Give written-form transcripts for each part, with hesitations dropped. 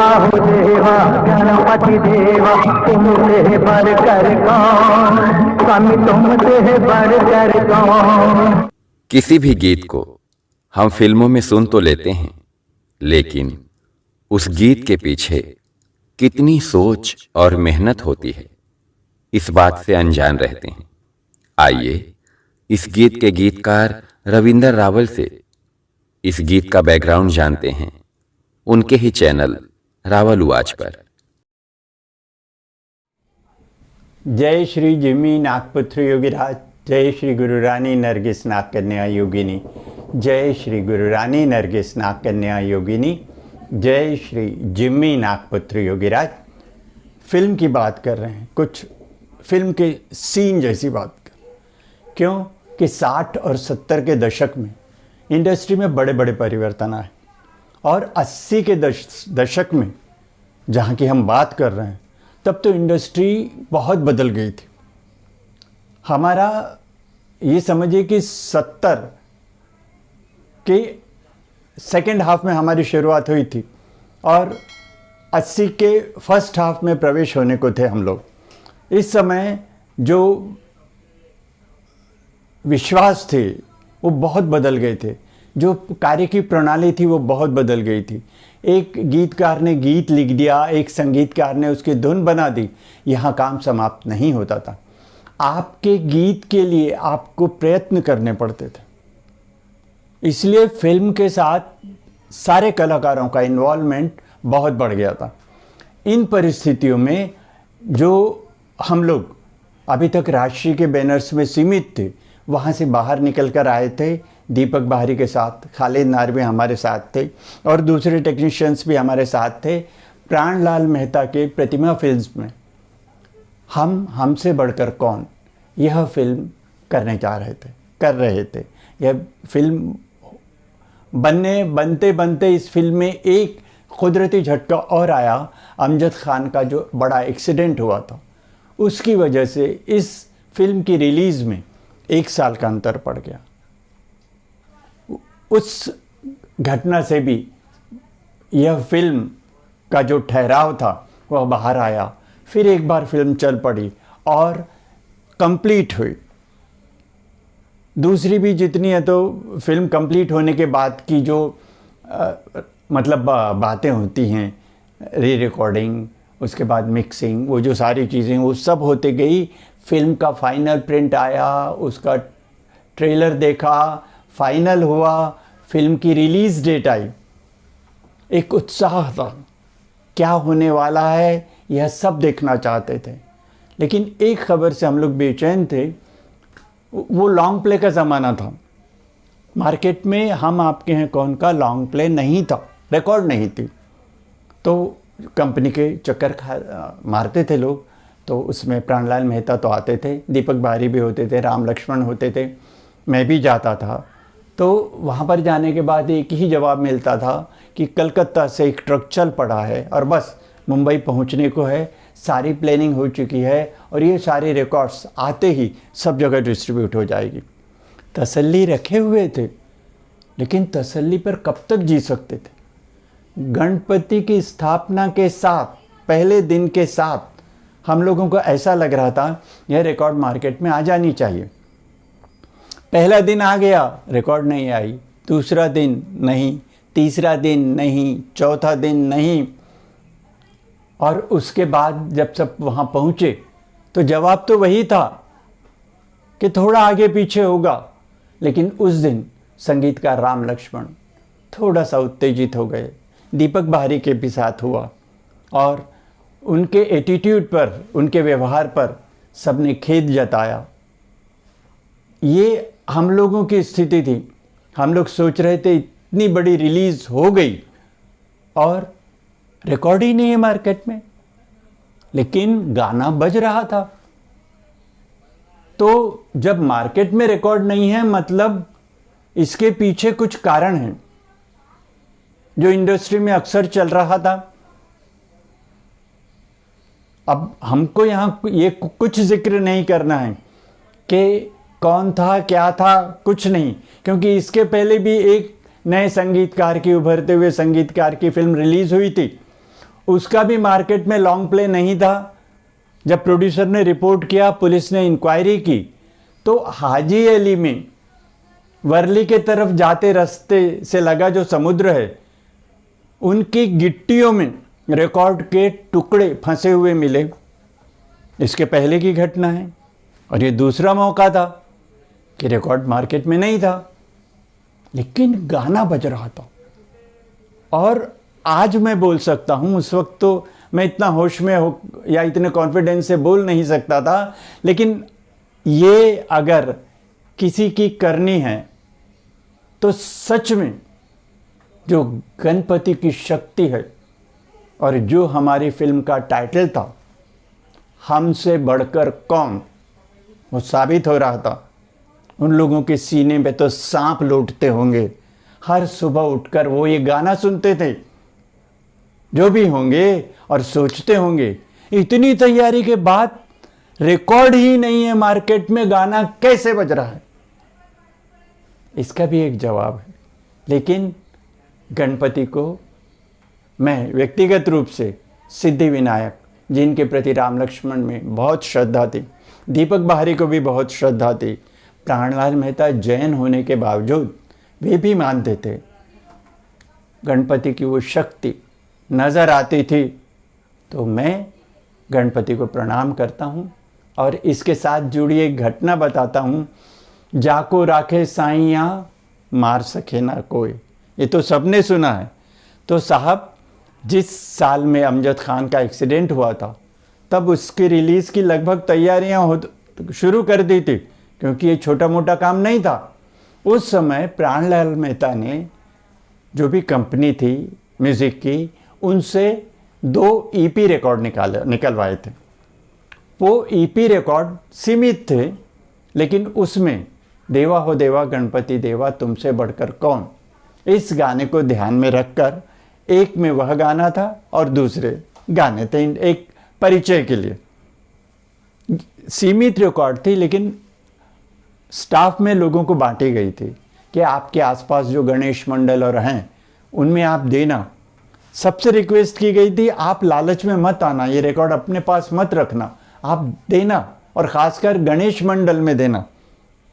हो देवा गणपति देवा, तुमसे बढ़कर कौन, स्वामी तुमसे बढ़कर कौन। किसी भी गीत को हम फिल्मों में सुन तो लेते हैं, लेकिन उस गीत के पीछे कितनी सोच और मेहनत होती है, इस बात से अनजान रहते हैं। आइए इस गीत के गीतकार रविंदर रावल से इस गीत का बैकग्राउंड जानते हैं, उनके ही चैनल रावल उवाच पर। जय श्री जिमी नागपुत्र योगीराज, जय श्री गुरु रानी नरगिस नागकन्या योगिनी, जय श्री गुरु रानी नरगिस नागकन्या योगिनी, जय श्री जिमी नागपुत्र योगीराज। फिल्म की बात कर रहे हैं, कुछ फिल्म के सीन जैसी बात कर, क्यों कि 60 और 70 के दशक में इंडस्ट्री में बड़े बड़े परिवर्तन आए और 80 के दशक में जहाँ की हम बात कर रहे हैं, तब तो इंडस्ट्री बहुत बदल गई थी। हमारा ये समझिए कि 70 के सेकेंड हाफ में हमारी शुरुआत हुई थी और 80 के फर्स्ट हाफ में प्रवेश होने को थे हम लोग। इस समय जो विश्वास थे वो बहुत बदल गए थे, जो कार्य की प्रणाली थी वो बहुत बदल गई थी। एक गीतकार ने गीत लिख दिया, एक संगीतकार ने उसकी धुन बना दी, यहाँ काम समाप्त नहीं होता था। आपके गीत के लिए आपको प्रयत्न करने पड़ते थे, इसलिए फिल्म के साथ सारे कलाकारों का इन्वॉल्वमेंट बहुत बढ़ गया था। इन परिस्थितियों में जो हम लोग अभी तक राजश्री के बैनर्स में सीमित थे, वहाँ से बाहर निकल कर आए थे। दीपक बाहरी के साथ खालिद नारवी हमारे साथ थे और दूसरे टेक्नीशियंस भी हमारे साथ थे। प्राणलाल मेहता के प्रतिमा फिल्म्स में हमसे बढ़कर कौन, यह फिल्म कर रहे थे। यह फिल्म बनते बनते इस फिल्म में एक कुदरती झटका और आया। अमजद खान का जो बड़ा एक्सीडेंट हुआ था, उसकी वजह से इस फिल्म की रिलीज़ में 1 साल का अंतर पड़ गया। उस घटना से भी यह फिल्म का जो ठहराव था वह बाहर आया। फिर एक बार फिल्म चल पड़ी और कंप्लीट हुई। दूसरी भी जितनी है तो फिल्म कंप्लीट होने के बाद की जो बातें होती हैं, री रिकॉर्डिंग, उसके बाद मिक्सिंग, वो जो सारी चीज़ें वो सब होते गई। फिल्म का फाइनल प्रिंट आया, उसका ट्रेलर देखा, फाइनल हुआ, फिल्म की रिलीज़ डेट आई। एक उत्साह था, क्या होने वाला है, यह सब देखना चाहते थे। लेकिन एक खबर से हम लोग बेचैन थे। वो लॉन्ग प्ले का ज़माना था। मार्केट में हम आपके हैं कौन का लॉन्ग प्ले नहीं था, रिकॉर्ड नहीं थी, तो कंपनी के चक्कर मारते थे लोग। तो उसमें प्राणलाल मेहता तो आते थे, दीपक बाहरी भी होते थे, राम लक्ष्मण होते थे, मैं भी जाता था। तो वहाँ पर जाने के बाद एक ही जवाब मिलता था कि कलकत्ता से एक ट्रक चल पड़ा है और बस मुंबई पहुँचने को है, सारी प्लानिंग हो चुकी है और ये सारे रिकॉर्ड्स आते ही सब जगह डिस्ट्रीब्यूट हो जाएगी। तसल्ली रखे हुए थे, लेकिन तसल्ली पर कब तक जी सकते थे। गणपति की स्थापना के साथ, पहले दिन के साथ हम लोगों को ऐसा लग रहा था यह रिकॉर्ड मार्केट में आ जानी चाहिए। पहला दिन आ गया, रिकॉर्ड नहीं आई। दूसरा दिन नहीं, तीसरा दिन नहीं, चौथा दिन नहीं। और उसके बाद जब सब वहाँ पहुँचे तो जवाब तो वही था कि थोड़ा आगे पीछे होगा। लेकिन उस दिन संगीतकार राम लक्ष्मण थोड़ा सा उत्तेजित हो गए, दीपक बाहरी के भी साथ हुआ और उनके एटीट्यूड पर, उनके व्यवहार पर सबने खेद जताया। ये हम लोगों की स्थिति थी। हम लोग सोच रहे थे इतनी बड़ी रिलीज़ हो गई और रिकॉर्ड ही नहीं है मार्केट में, लेकिन गाना बज रहा था। तो जब मार्केट में रिकॉर्ड नहीं है, मतलब इसके पीछे कुछ कारण है जो इंडस्ट्री में अक्सर चल रहा था। अब हमको यहाँ ये कुछ जिक्र नहीं करना है कि कौन था, क्या था, कुछ नहीं, क्योंकि इसके पहले भी एक नए संगीतकार की, उभरते हुए संगीतकार की फिल्म रिलीज़ हुई थी। उसका भी मार्केट में लॉन्ग प्ले नहीं था। जब प्रोड्यूसर ने रिपोर्ट किया, पुलिस ने इंक्वायरी की, तो हाजी अली में वर्ली के तरफ जाते रास्ते से लगा जो समुद्र है, उनकी गिट्टियों में रिकॉर्ड के टुकड़े फंसे हुए मिले। इसके पहले की घटना है, और ये दूसरा मौका था कि रिकॉर्ड मार्केट में नहीं था, लेकिन गाना बज रहा था। और आज मैं बोल सकता हूँ, उस वक्त तो मैं इतना होश में हो या इतने कॉन्फिडेंस से बोल नहीं सकता था, लेकिन ये अगर किसी की करनी है तो सच में जो गणपति की शक्ति है, और जो हमारी फिल्म का टाइटल था, हमसे बढ़कर कौन, वो साबित हो रहा था। उन लोगों के सीने में तो सांप लौटते होंगे। हर सुबह उठकर वो ये गाना सुनते थे, जो भी होंगे, और सोचते होंगे इतनी तैयारी के बाद रिकॉर्ड ही नहीं है मार्केट में, गाना कैसे बज रहा है। इसका भी एक जवाब है। लेकिन गणपति को मैं व्यक्तिगत रूप से सिद्धि विनायक, जिनके प्रति राम लक्ष्मण में बहुत श्रद्धा थी, दीपक बाहरी को भी बहुत श्रद्धा थी, प्राणलाल मेहता जैन होने के बावजूद वे भी मानते थे गणपति की वो शक्ति नज़र आती थी। तो मैं गणपति को प्रणाम करता हूँ, और इसके साथ जुड़ी एक घटना बताता हूँ। जाको राखे साइया मार सके ना कोई, ये तो सबने सुना है। तो साहब, जिस साल में अमजद खान का एक्सीडेंट हुआ था, तब उसकी रिलीज़ की लगभग तैयारियां शुरू कर दी थी, क्योंकि ये छोटा मोटा काम नहीं था। उस समय प्राणलाल मेहता ने, जो भी कंपनी थी म्यूज़िक की, उनसे 2 EP रिकॉर्ड निकलवाए थे। वो EP रिकॉर्ड सीमित थे, लेकिन उसमें देवा हो देवा गणपति देवा तुमसे बढ़कर कौन, इस गाने को ध्यान में रखकर एक में वह गाना था और दूसरे गाने थे एक परिचय के लिए। सीमित रिकॉर्ड थी, लेकिन स्टाफ में लोगों को बांटी गई थी कि आपके आसपास जो गणेश मंडल और हैं उनमें आप देना। सबसे रिक्वेस्ट की गई थी, आप लालच में मत आना, ये रिकॉर्ड अपने पास मत रखना, आप देना, और ख़ासकर गणेश मंडल में देना,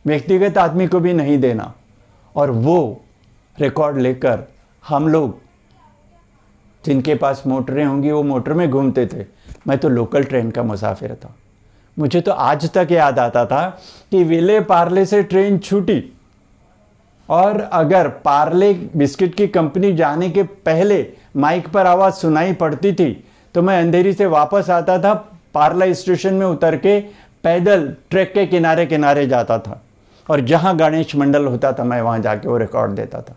व्यक्तिगत आदमी को भी नहीं देना। और वो रिकॉर्ड लेकर हम लोग, जिनके पास मोटरें होंगी वो मोटर में घूमते थे। मैं तो लोकल ट्रेन का मुसाफिर था। मुझे तो आज तक याद आता था कि विले पार्ले से ट्रेन छूटी, और अगर पार्ले बिस्किट की कंपनी जाने के पहले माइक पर आवाज़ सुनाई पड़ती थी, तो मैं अंधेरी से वापस आता था, पार्ला स्टेशन में उतर के पैदल ट्रैक के किनारे किनारे जाता था, और जहाँ गणेश मंडल होता था मैं वहाँ जाके वो रिकॉर्ड देता था।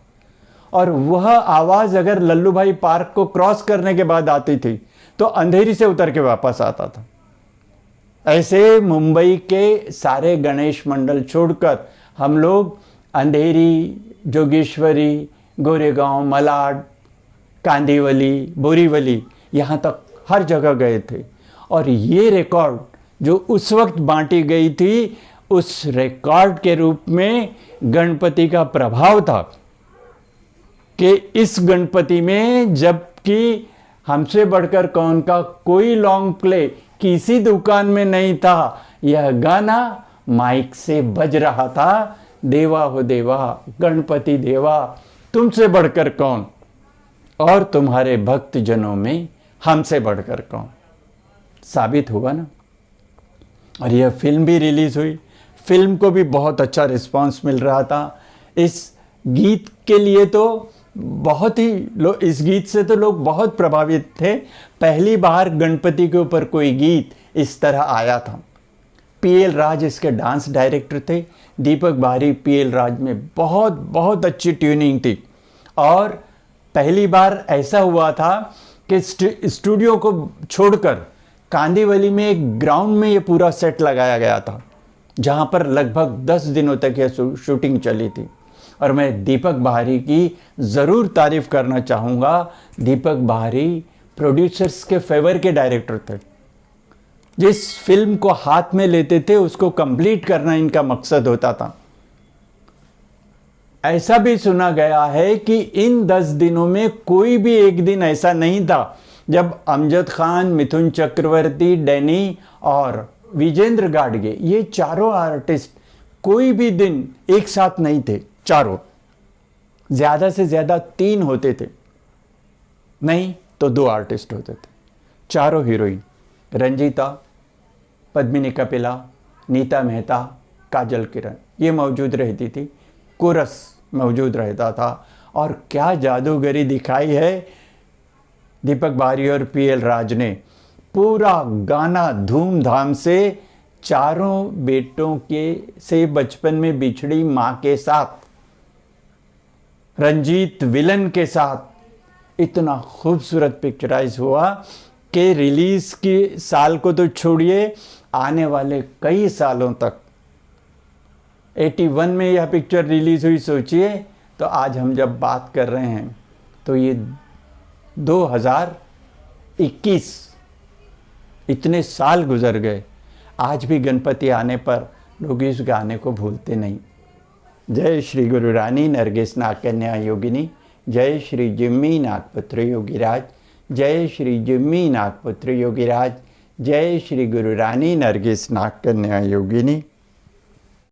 और वह आवाज़ अगर लल्लू भाई पार्क को क्रॉस करने के बाद आती थी, तो अंधेरी से उतर के वापस आता था। ऐसे मुंबई के सारे गणेश मंडल छोड़कर हम लोग अंधेरी, जोगेश्वरी, गोरेगांव, मलाड, कांदीवली, बोरीवली, यहाँ तक हर जगह गए थे। और ये रिकॉर्ड जो उस वक्त बांटी गई थी, उस रिकॉर्ड के रूप में गणपति का प्रभाव था कि इस गणपति में, जबकि हमसे बढ़कर कौन का कोई लॉन्ग प्ले किसी दुकान में नहीं था, यह गाना माइक से बज रहा था, देवा हो देवा गणपति देवा तुमसे बढ़कर कौन, और तुम्हारे भक्त जनों में हमसे बढ़कर कौन। साबित हुआ ना। और यह फिल्म भी रिलीज़ हुई, फिल्म को भी बहुत अच्छा रिस्पांस मिल रहा था। इस गीत के लिए तो बहुत ही इस गीत से तो लोग बहुत प्रभावित थे। पहली बार गणपति के ऊपर कोई गीत इस तरह आया था। PL राज इसके डांस डायरेक्टर थे। दीपक बाहरी PL राज में बहुत अच्छी ट्यूनिंग थी। और पहली बार ऐसा हुआ था कि स्टूडियो को छोड़कर कांदीवली में एक ग्राउंड में ये पूरा सेट लगाया गया था, जहाँ पर लगभग 10 दिनों तक यह शूटिंग चली थी। और मैं दीपक बाहरी की ज़रूर तारीफ़ करना चाहूँगा। दीपक बाहरी प्रोड्यूसर्स के फेवर के डायरेक्टर थे। जिस फिल्म को हाथ में लेते थे उसको कंप्लीट करना इनका मकसद होता था। ऐसा भी सुना गया है कि इन 10 दिनों में कोई भी एक दिन ऐसा नहीं था जब अमजद खान, मिथुन चक्रवर्ती, डैनी और विजेंद्र गाडगे, ये चारों आर्टिस्ट कोई भी दिन एक साथ नहीं थे। चारों, ज़्यादा से ज़्यादा 3 होते थे, नहीं तो 2 आर्टिस्ट होते थे। चारों हीरोइन, रंजीता, पद्मिनी कपिला, नीता मेहता, काजल किरण, ये मौजूद रहती थी। कोरस मौजूद रहता था। और क्या जादूगरी दिखाई है दीपक बारी और पीएल राज ने। पूरा गाना धूमधाम से चारों बेटों के से बचपन में बिछड़ी माँ के साथ, रंजीत विलन के साथ इतना खूबसूरत पिक्चराइज हुआ कि रिलीज की साल को तो छोड़िए, आने वाले कई सालों तक, 81 में यह पिक्चर रिलीज हुई, सोचिए। तो आज हम जब बात कर रहे हैं तो ये 2021, इतने साल गुजर गए, आज भी गणपति आने पर लोग इस गाने को भूलते नहीं। जय श्री गुरु रानी नरगिस नाग कन्या योगिनी, जय श्री जिम्मी नागपुत्र योगीराज, जय श्री जिम्मी नागपुत्र योगीराज, जय श्री गुरु रानी नरगिस नाग कन्या योगिनी।